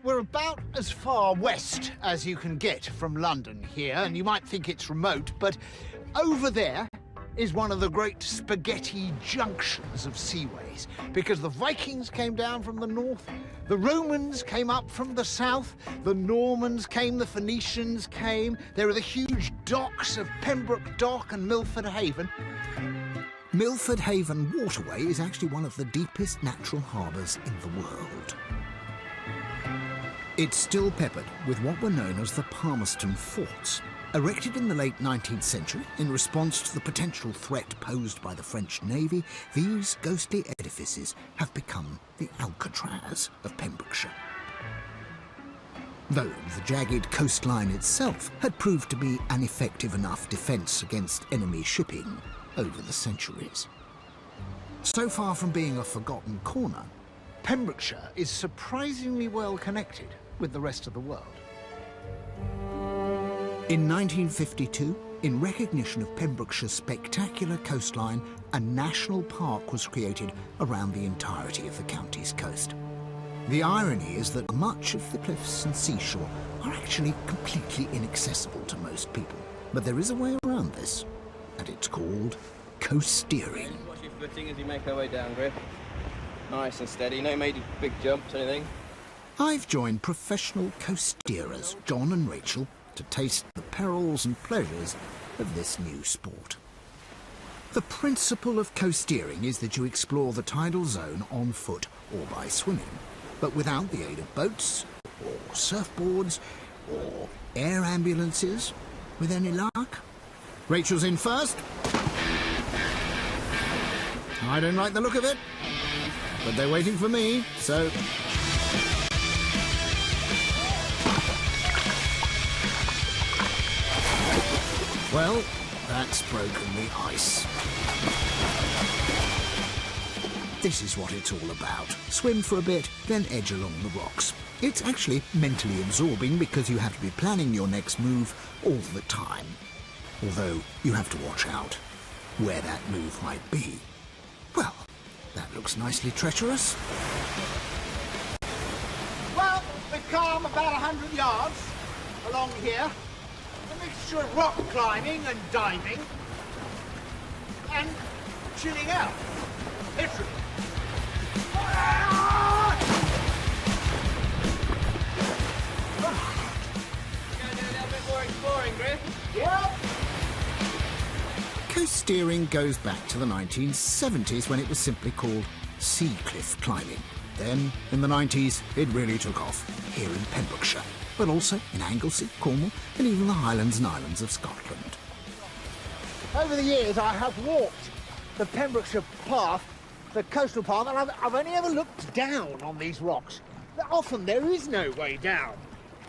we're about as far west as you can get from London here, and you might think it's remote, but over there is one of the great spaghetti junctions of seaways, because the Vikings came down from the north, the Romans came up from the south, the Normans came, the Phoenicians came. There are the huge docks of Pembroke Dock and Milford Haven. Milford Haven waterway is actually one of the deepest natural harbours in the world. It's still peppered with what were known as the Palmerston Forts. Erected in the late 19th century in response to the potential threat posed by the French Navy, these ghostly edifices have become the Alcatraz of Pembrokeshire. Though the jagged coastline itself had proved to be an effective enough defence against enemy shipping over the centuries. So far from being a forgotten corner, Pembrokeshire is surprisingly well connected with the rest of the world. In 1952, in recognition of Pembrokeshire's spectacular coastline, a national park was created around the entirety of the county's coast. The irony is that much of the cliffs and seashore are actually completely inaccessible to most people. But there is a way around this, and it's called coasteering. Watch your footing as you make our way down, Griff. Nice and steady, no major big jumps or anything. I've joined professional coasteerers, John and Rachel, to taste the perils and pleasures of this new sport. The principle of coasteering is that you explore the tidal zone on foot or by swimming, but without the aid of boats, or surfboards, or air ambulances. With any luck? Rachel's in first. I don't like the look of it, but they're waiting for me, so... Well, that's broken the ice. This is what it's all about. Swim for a bit, then edge along the rocks. It's actually mentally absorbing because you have to be planning your next move all the time. Although you have to watch out where that move might be. Well, that looks nicely treacherous. Well, we've come about 100 yards along here. A mixture of rock climbing and diving and chilling out, literally. We're going to do a little bit more exploring, Griff. Yep. Coasteering goes back to the 1970s when it was simply called sea cliff climbing. Then, in the 90s, it really took off here in Pembrokeshire, but also in Anglesey, Cornwall, and even the Highlands and Islands of Scotland. Over the years, I have walked the Pembrokeshire path, the coastal path, and I've only ever looked down on these rocks. Often there is no way down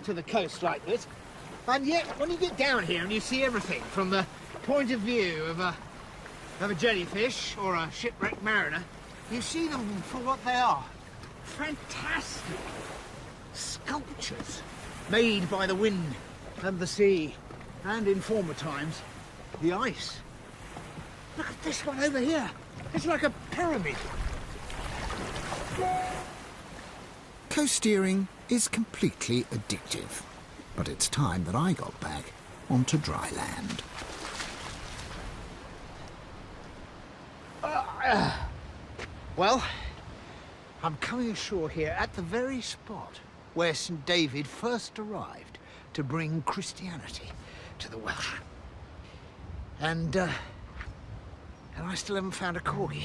to the coast like this, and yet when you get down here and you see everything from the point of view of a jellyfish or a shipwrecked mariner, you see them for what they are. Fantastic sculptures made by the wind and the sea, and in former times, the ice. Look at this one over here. It's like a pyramid. Coasteering is completely addictive, but it's time that I got back onto dry land. Well, I'm coming ashore here at the very spot where St. David first arrived to bring Christianity to the Welsh. And I still haven't found a corgi.